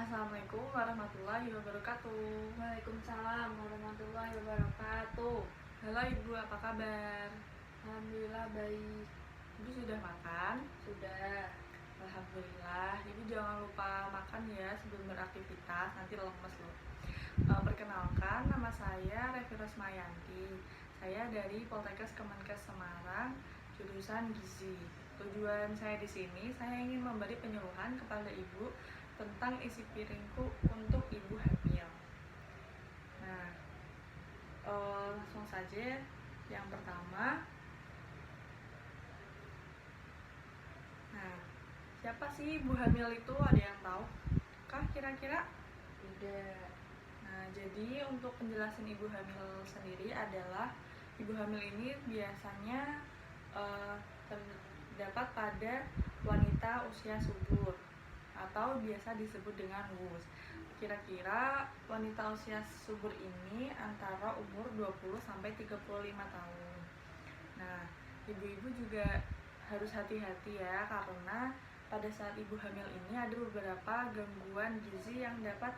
Assalamualaikum warahmatullahi wabarakatuh. Waalaikumsalam warahmatullahi wabarakatuh. Halo Ibu, apa kabar? Alhamdulillah baik. Ibu sudah makan? Sudah. Alhamdulillah. Ibu jangan lupa makan ya sebelum beraktivitas, nanti lemes loh. Perkenalkan, nama saya Revi Rosmayanti. Saya dari Poltekkes Kemenkes Semarang, jurusan Gizi. Tujuan saya di sini, saya ingin memberi penyuluhan kepada Ibu tentang isi piringku untuk ibu hamil. Nah, langsung saja. Yang pertama, nah, siapa sih ibu hamil itu? Ada yang tahu kah kira-kira? Tidak. Nah, jadi untuk penjelasan ibu hamil sendiri adalah ibu hamil ini biasanya terdapat pada wanita usia subur atau biasa disebut dengan WUS. Kira-kira wanita usia subur ini antara umur 20 sampai 35 tahun. Nah, ibu-ibu juga harus hati-hati ya, karena pada saat ibu hamil ini ada beberapa gangguan gizi yang dapat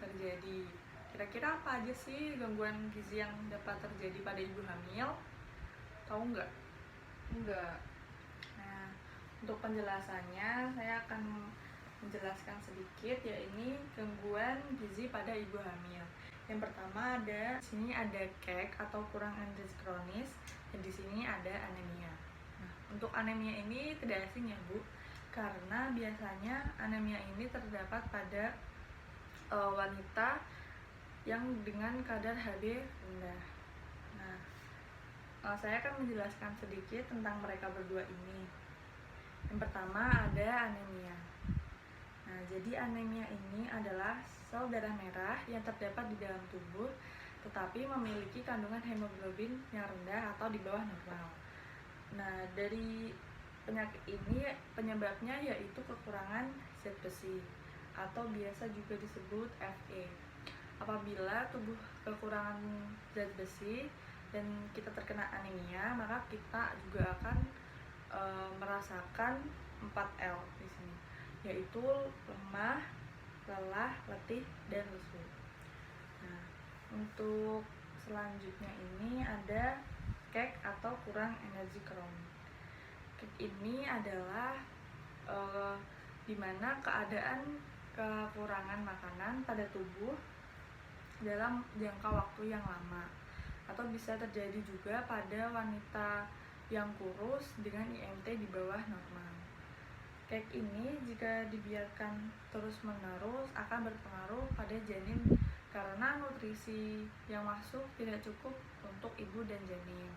terjadi. Kira-kira apa aja sih gangguan gizi yang dapat terjadi pada ibu hamil? Tahu nggak? Enggak. Nah, untuk penjelasannya saya akan menjelaskan sedikit, yaitu gangguan gizi pada ibu hamil. Yang pertama di sini ada KEK atau kurang energi kronis, dan di sini ada anemia. Nah, untuk anemia ini tidak asing ya Bu, karena biasanya anemia ini terdapat pada wanita yang dengan kadar HB rendah. Nah, saya akan menjelaskan sedikit tentang mereka berdua ini. Yang pertama ada anemia. Nah, jadi anemia ini adalah sel darah merah yang terdapat di dalam tubuh tetapi memiliki kandungan hemoglobin yang rendah atau di bawah normal. Nah, dari penyakit ini penyebabnya yaitu kekurangan zat besi atau biasa juga disebut Fe. Apabila tubuh kekurangan zat besi dan kita terkena anemia, maka kita juga akan merasakan 4L di sini, yaitu lemah, lelah, letih, dan lesu. Nah, untuk selanjutnya ini ada KEK atau kurang energi kronis. KEK ini adalah dimana keadaan kekurangan makanan pada tubuh dalam jangka waktu yang lama, atau bisa terjadi juga pada wanita yang kurus dengan IMT di bawah normal. KEK ini jika dibiarkan terus-menerus akan berpengaruh pada janin karena nutrisi yang masuk tidak cukup untuk ibu dan janin.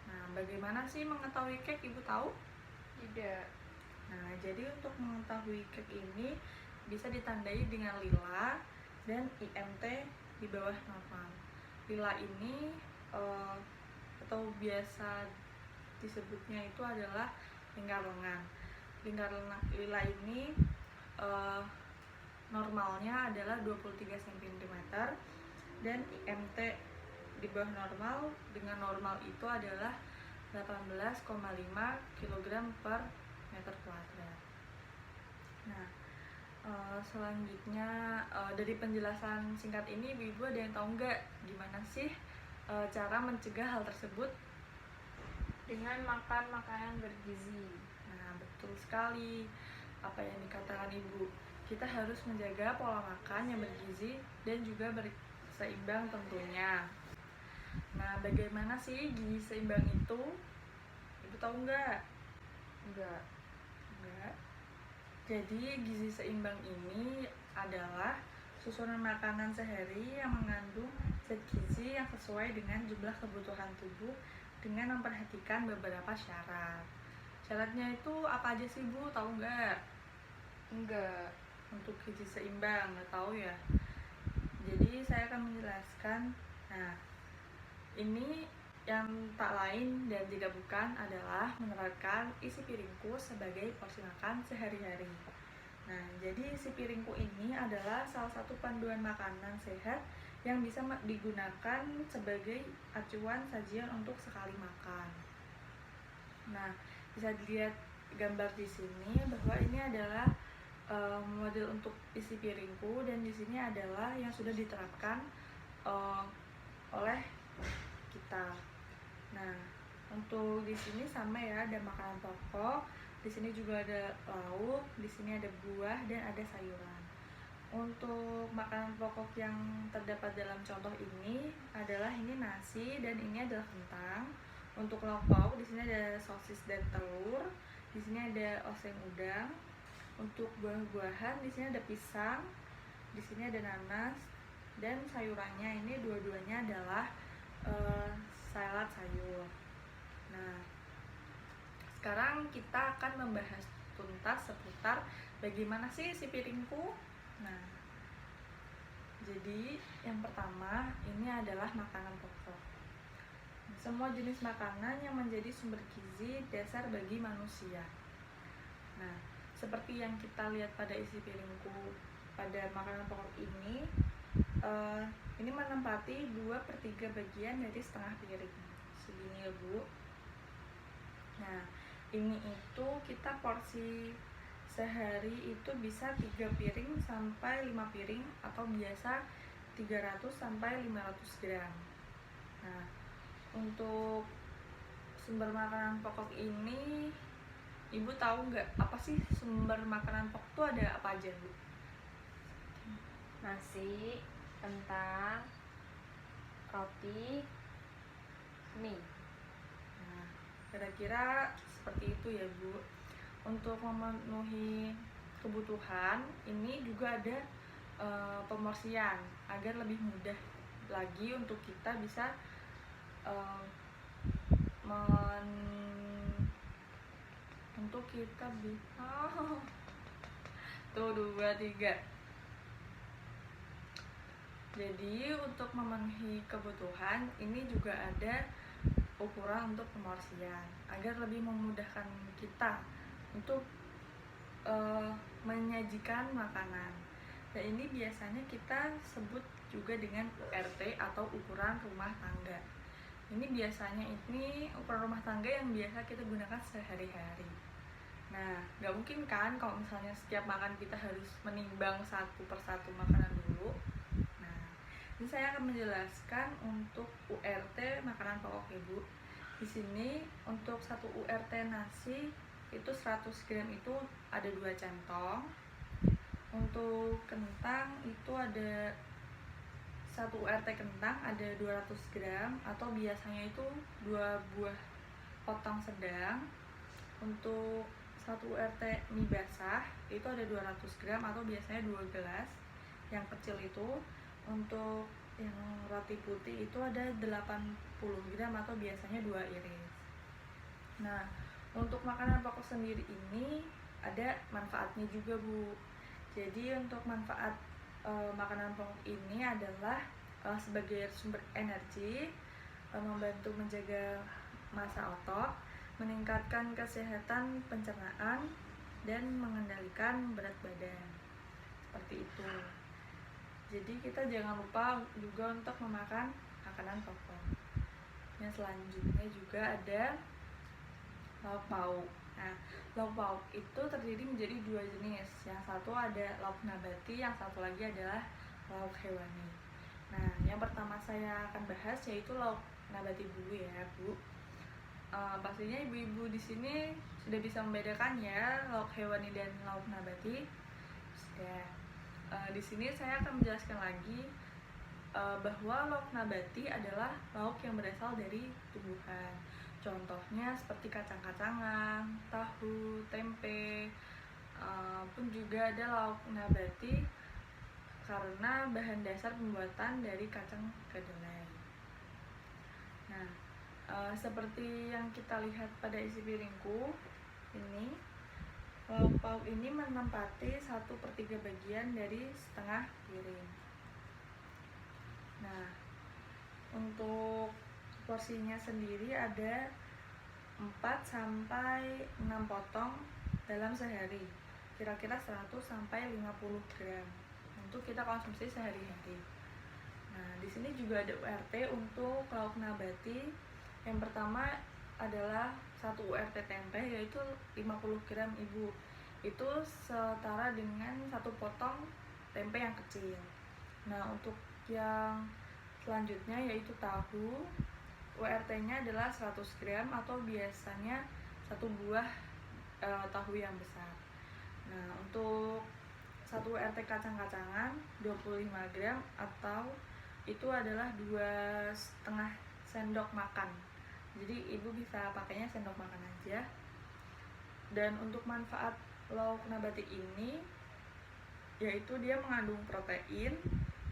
Nah, bagaimana sih mengetahui KEK? Ibu tahu? Tidak. Nah, jadi untuk mengetahui KEK ini bisa ditandai dengan lila dan IMT di bawah normal. Lila ini atau biasa disebutnya itu adalah lingkar lengan. Lingkar lila ini normalnya adalah 23 cm dan IMT di bawah normal dengan normal itu adalah 18,5 kg per meter kuadrat. Nah, selanjutnya dari penjelasan singkat ini ibu ada yang tahu nggak gimana sih cara mencegah hal tersebut? Dengan makan makanan bergizi. Nah, betul sekali apa yang dikatakan ibu. Kita harus menjaga pola makan yang bergizi dan juga berseimbang tentunya. Nah, bagaimana sih gizi seimbang itu? Ibu tahu nggak? Enggak. Jadi gizi seimbang ini adalah susunan makanan sehari yang mengandung zat gizi yang sesuai dengan jumlah kebutuhan tubuh dengan memperhatikan beberapa syarat. Syaratnya itu apa aja sih Bu? Tahu nggak? Enggak. Untuk gizi seimbang nggak tahu ya. Jadi saya akan menjelaskan. Nah, ini yang tak lain dan tidak bukan adalah menerapkan isi piringku sebagai porsi makan sehari-hari. Nah, jadi isi piringku ini adalah salah satu panduan makanan sehat yang bisa digunakan sebagai acuan sajian untuk sekali makan. Nah, bisa dilihat gambar di sini bahwa ini adalah model untuk isi piringku, dan di sini adalah yang sudah diterapkan oleh kita. Nah, untuk di sini sama ya, ada makanan pokok, di sini juga ada lauk, di sini ada buah dan ada sayuran. Untuk makanan pokok yang terdapat dalam contoh ini adalah ini nasi dan ini adalah kentang. Untuk lauk pauk di sini ada sosis dan telur, di sini ada oseng udang. Untuk buah-buahan di sini ada pisang, di sini ada nanas, dan sayurannya ini dua-duanya adalah salad sayur. Nah, sekarang kita akan membahas tuntas seputar bagaimana sih isi piringku. Nah, jadi yang pertama ini adalah makanan pokok. Semua jenis makanan yang menjadi sumber gizi dasar bagi manusia. Nah, seperti yang kita lihat pada isi piringku pada makanan pokok ini menempati 2/3 bagian dari setengah piring. Segini ya Bu. Nah, ini itu kita porsi sehari itu bisa 3 piring sampai 5 piring, atau biasa 300 sampai 500 gram. Nah, untuk sumber makanan pokok ini, Ibu tahu nggak apa sih sumber makanan pokok itu ada apa aja, Bu? Nasi, kentang, roti, mie. Nah, kira-kira seperti itu ya Bu. Untuk memenuhi kebutuhan ini juga ada pemorsian agar lebih mudah lagi untuk kita bisa untuk kita bisa tuh 2, 3. Jadi untuk memenuhi kebutuhan ini juga ada ukuran untuk pemorsian agar lebih memudahkan kita untuk menyajikan makanan. Dan ini biasanya kita sebut juga dengan URT atau ukuran rumah tangga. Ini biasanya ini ukuran rumah tangga yang biasa kita gunakan sehari-hari. Nah, nggak mungkin kan kalau misalnya setiap makan kita harus menimbang satu persatu makanan dulu. Nah, ini saya akan menjelaskan untuk URT makanan pokok ya Bu. Di sini untuk 1 URT nasi itu 100 gram itu ada 2 centong. Untuk kentang itu ada 1 URT kentang ada 200 gram, atau biasanya itu 2 buah potong sedang. Untuk 1 URT mie basah itu ada 200 gram, atau biasanya 2 gelas yang kecil itu. Untuk yang roti putih itu ada 80 gram, atau biasanya 2 iris. Nah, untuk makanan pokok sendiri ini ada manfaatnya juga Bu. Jadi untuk manfaat makanan pokok ini adalah sebagai sumber energi, membantu menjaga massa otot, meningkatkan kesehatan pencernaan, dan mengendalikan berat badan. Seperti itu. Jadi kita jangan lupa juga untuk memakan makanan pokok. Yang selanjutnya juga ada lauk pauk. Nah, lauk pauk itu terdiri menjadi 2 jenis. Yang satu ada lauk nabati, yang satu lagi adalah lauk hewani. Nah, yang pertama saya akan bahas yaitu lauk nabati dulu ya, Bu. Pastinya ibu-ibu di sini sudah bisa membedakan ya lauk hewani dan lauk nabati. Sudah. Di sini saya akan menjelaskan lagi bahwa lauk nabati adalah lauk yang berasal dari tumbuhan. Contohnya seperti kacang-kacangan, tahu, tempe, pun juga ada lauk nabati karena bahan dasar pembuatan dari kacang kedelai. Nah, seperti yang kita lihat pada isi piringku ini, lauk pauk ini menempati 1/3 bagian dari setengah piring. Nah, untuk porsinya sendiri ada 4 sampai 6 potong dalam sehari, kira-kira 100 sampai 50 gram untuk kita konsumsi sehari-hari. Nah, di sini juga ada URT untuk lauk nabati. Yang pertama adalah 1 URT tempe, yaitu 50 gram Ibu. itu setara dengan 1 potong tempe yang kecil. Nah, untuk yang selanjutnya yaitu tahu, URT-nya adalah 100 gram atau biasanya 1 buah tahu yang besar. Nah, untuk 1 URT kacang-kacangan 25 gram atau itu adalah 2,5 sendok makan. Jadi ibu bisa pakainya sendok makan aja. Dan untuk manfaat lauk nabati ini yaitu dia mengandung protein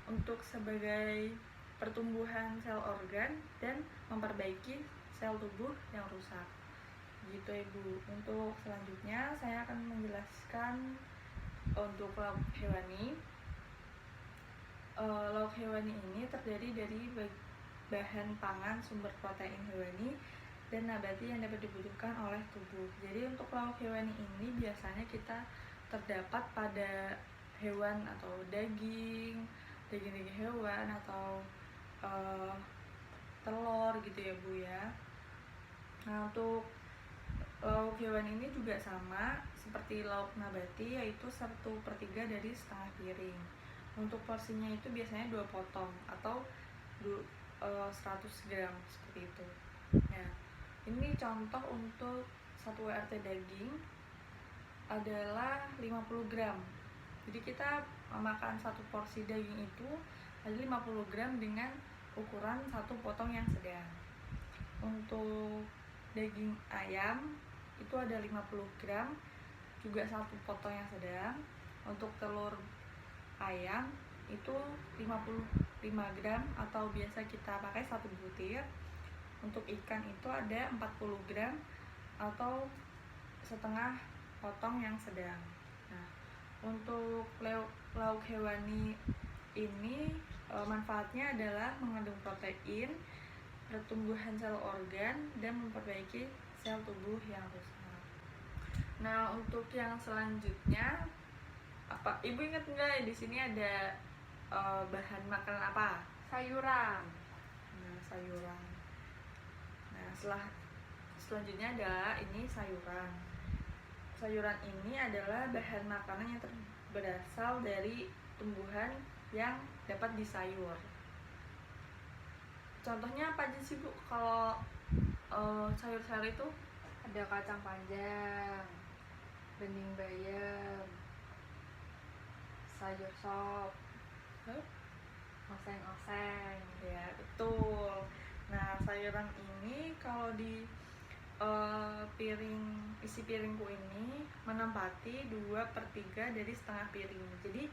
untuk sebagai pertumbuhan sel organ dan memperbaiki sel tubuh yang rusak. Gitu Ibu. Untuk selanjutnya saya akan menjelaskan untuk lauk hewani. Lauk hewani ini terdiri dari bahan pangan sumber protein hewani dan nabati yang dapat dibutuhkan oleh tubuh. Jadi untuk lauk hewani ini biasanya kita terdapat pada hewan atau daging hewan atau telur gitu ya Bu ya. Nah, untuk lauk hewan ini juga sama seperti lauk nabati, yaitu 1/3 dari setengah piring. Untuk porsinya itu biasanya 2 potong atau 100 gram seperti itu. Nah, ini contoh untuk 1 WRT daging adalah 50 gram. Jadi kita makan 1 porsi daging itu ada 50 gram dengan ukuran 1 potong yang sedang. Untuk daging ayam itu ada 50 gram juga 1 potong yang sedang. Untuk telur ayam itu 55 gram atau biasa kita pakai 1 butir. Untuk ikan itu ada 40 gram atau setengah potong yang sedang. Nah, untuk lauk hewani ini manfaatnya adalah mengandung protein, pertumbuhan sel organ, dan memperbaiki sel tubuh yang rusak. Nah, untuk yang selanjutnya, apa Ibu ingat nggak di sini ada bahan makanan apa? Sayuran. Nah, sayuran. Nah, selanjutnya adalah ini sayuran. Sayuran ini adalah bahan makanan yang berasal dari tumbuhan yang dapat disayur. Contohnya apa aja sih Bu kalau sayur-sayur itu? Ada kacang panjang, bening bayam, sayur sop, oseng-oseng. Ya, betul. Nah, sayuran ini kalau di isi piringku ini menempati 2/3 dari setengah piring. Jadi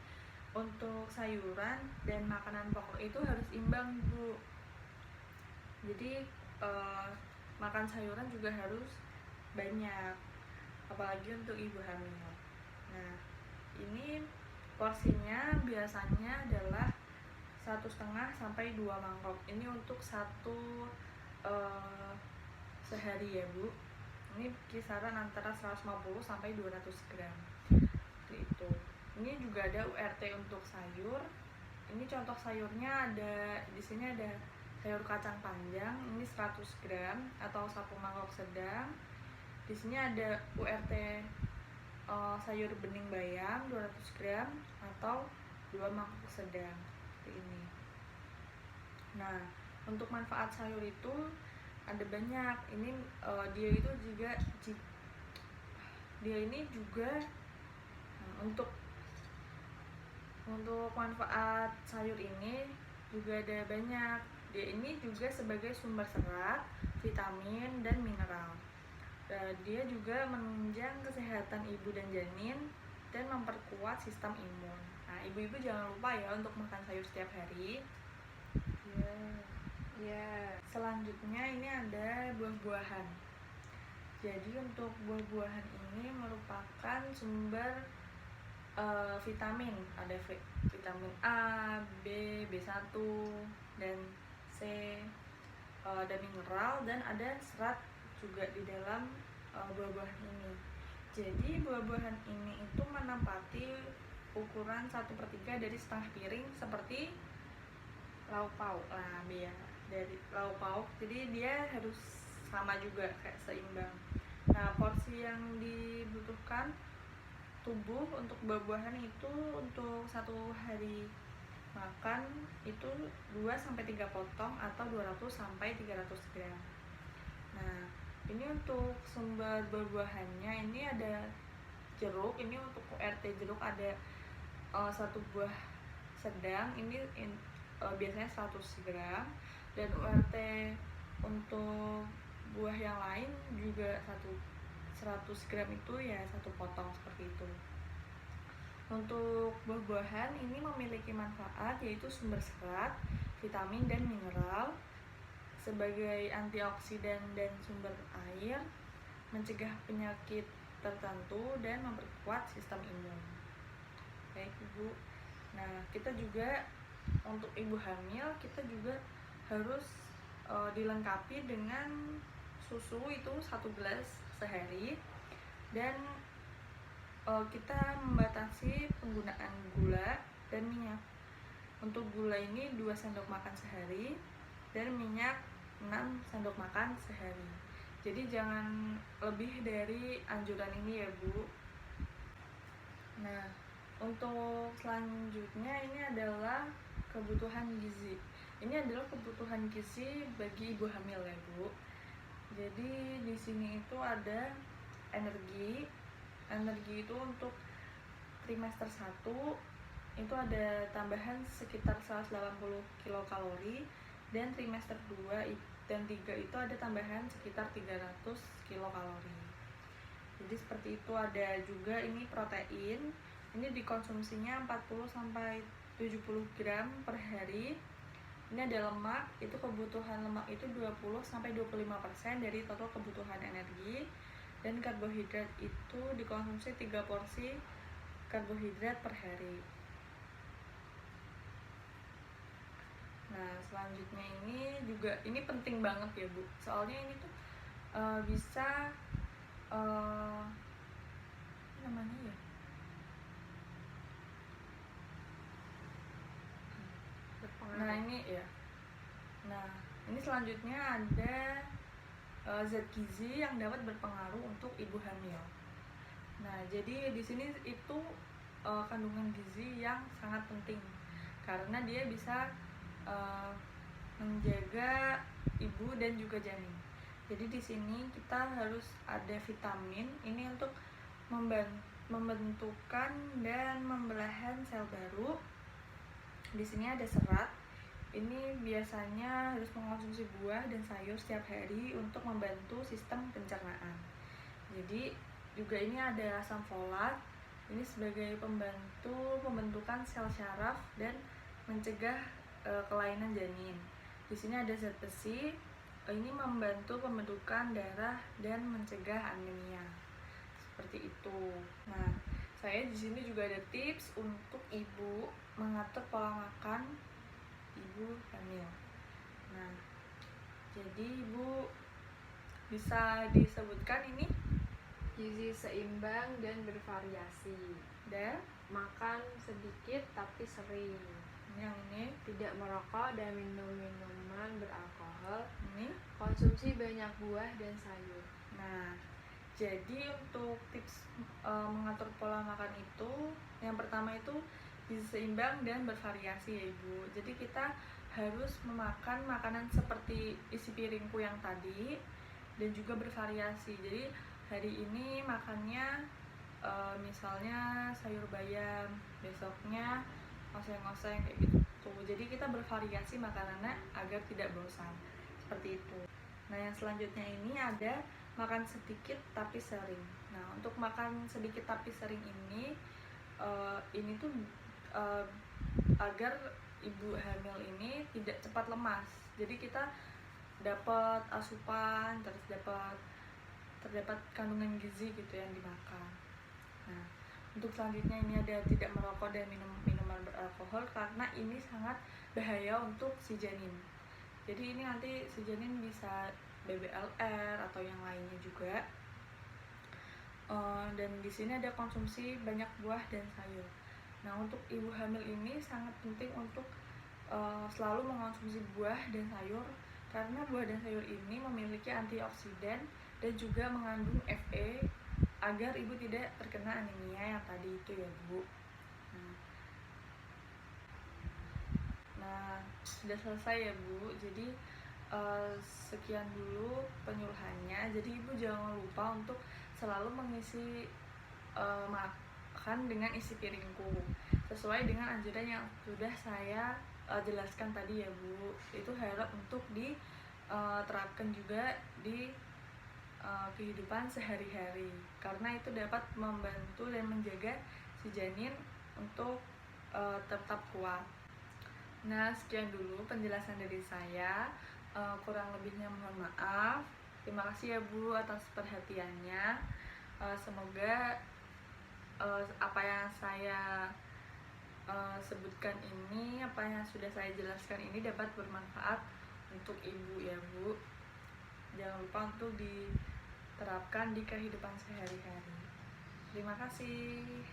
untuk sayuran dan makanan pokok itu harus imbang Bu. Jadi makan sayuran juga harus banyak, apalagi untuk ibu hamil. Nah, ini porsinya biasanya adalah 1,5 sampai 2 mangkok. Ini untuk satu sehari ya Bu. Ini kisaran antara 150 sampai 200 gram. Seperti itu. Ini juga ada URT untuk sayur. Ini contoh sayurnya ada di sini ada sayur kacang panjang ini 100 gram atau 1 mangkok sedang. Di sini ada URT sayur bening bayam 200 gram atau 2 mangkok sedang seperti ini. Nah, untuk manfaat sayur itu ada banyak. Ini dia ini juga untuk manfaat sayur ini juga ada banyak. Dia ini juga sebagai sumber serat, vitamin, dan mineral. Dia juga menunjang kesehatan ibu dan janin dan memperkuat sistem imun. Nah, ibu-ibu jangan lupa ya untuk makan sayur setiap hari. Ya. Selanjutnya ini ada buah-buahan. Jadi untuk buah-buahan ini merupakan sumber vitamin. Ada vitamin A, B, B1, dan C, ada mineral dan ada serat juga di dalam buah-buahan ini. Jadi buah-buahan ini itu menempati ukuran 1/3 dari setengah piring seperti lauk pauk lah ya, dari lauk pauk. Jadi dia harus sama juga kayak seimbang. Nah, porsi yang dibutuhkan tubuh untuk buah-buahan itu untuk satu hari makan itu 2-3 potong atau 200-300 gram. Nah, ini untuk sumber buah-buahannya ini ada jeruk. Ini untuk URT jeruk ada satu buah sedang ini biasanya 100 gram, dan URT untuk buah yang lain juga 100 gram itu ya satu potong seperti itu. Untuk buah-buahan ini memiliki manfaat yaitu sumber serat, vitamin dan mineral, sebagai antioksidan dan sumber air, mencegah penyakit tertentu dan memperkuat sistem imun. Baik Ibu. Nah, kita juga untuk ibu hamil kita juga harus dilengkapi dengan susu itu 1 gelas sehari, dan kita membatasi penggunaan gula dan minyak. Untuk gula ini 2 sendok makan sehari dan minyak 6 sendok makan sehari. Jadi jangan lebih dari anjuran ini ya Bu. Nah, untuk selanjutnya ini adalah kebutuhan gizi. Ini adalah kebutuhan gizi bagi ibu hamil ya Bu. Jadi di sini itu ada energi. Energi itu untuk trimester 1 itu ada tambahan sekitar 180 kilokalori, dan trimester 2 dan 3 itu ada tambahan sekitar 300 kilokalori. Jadi seperti itu. Ada juga ini protein. Ini dikonsumsinya 40-70 gram per hari. Ini ada lemak, itu kebutuhan lemak itu 20-25% dari total kebutuhan energi. Dan karbohidrat itu dikonsumsi 3 porsi karbohidrat per hari. Nah, selanjutnya ini penting banget ya Bu. Soalnya ini tuh bisa namanya ya. Nah, ini selanjutnya ada zat gizi yang dapat berpengaruh untuk ibu hamil. Nah, jadi di sini itu kandungan gizi yang sangat penting karena dia bisa menjaga ibu dan juga janin. Jadi di sini kita harus ada vitamin ini untuk membentukkan dan membelahan sel baru. Di sini ada serat. Ini biasanya harus mengkonsumsi buah dan sayur setiap hari untuk membantu sistem pencernaan. Jadi juga ini ada asam folat. Ini sebagai pembantu pembentukan sel syaraf dan mencegah kelainan janin. Di sini ada zat besi. Ini membantu pembentukan darah dan mencegah anemia. Seperti itu. Nah, saya di sini juga ada tips untuk ibu mengatur pola makan ibu hamil. Nah, jadi ibu bisa disebutkan ini Gizi seimbang dan bervariasi. dan Makan sedikit tapi sering. yang ini Tidak merokok dan minum minuman beralkohol. ini. Konsumsi banyak buah dan sayur. Nah, jadi untuk tips mengatur pola makan itu, yang pertama itu gizi seimbang dan bervariasi ya Ibu. Jadi kita harus memakan makanan seperti isi piringku yang tadi dan juga bervariasi. Jadi hari ini makannya misalnya sayur bayam, besoknya oseng-oseng kayak gitu. Jadi kita bervariasi makanannya agar tidak bosan. Seperti itu. Nah, yang selanjutnya ini ada makan sedikit tapi sering. Nah, untuk makan sedikit tapi sering ini tuh agar ibu hamil ini tidak cepat lemas. Jadi kita dapat asupan, terus terdapat kandungan gizi gitu yang dimakan. Nah, untuk selanjutnya ini ada tidak merokok dan minum minuman beralkohol karena ini sangat bahaya untuk si janin. Jadi ini nanti si janin bisa BBLR atau yang lainnya juga. Dan di sini ada konsumsi banyak buah dan sayur. Nah, untuk ibu hamil ini sangat penting untuk selalu mengonsumsi buah dan sayur karena buah dan sayur ini memiliki antioksidan dan juga mengandung Fe, agar ibu tidak terkena anemia yang tadi itu ya Bu. Nah, sudah selesai ya Bu. Jadi sekian dulu penyuluhannya. Jadi ibu jangan lupa untuk selalu mengisi makan dengan isi piringku sesuai dengan anjuran yang sudah saya jelaskan tadi ya Bu. Itu harap untuk diterapkan juga di kehidupan sehari-hari, karena itu dapat membantu dan menjaga si janin untuk tetap kuat. Nah, sekian dulu penjelasan dari saya. Kurang lebihnya mohon maaf. Terima kasih ya Bu atas perhatiannya. Semoga apa yang saya sebutkan ini, apa yang sudah saya jelaskan ini dapat bermanfaat untuk ibu ya Bu. Jangan lupa untuk diterapkan di kehidupan sehari-hari. Terima kasih.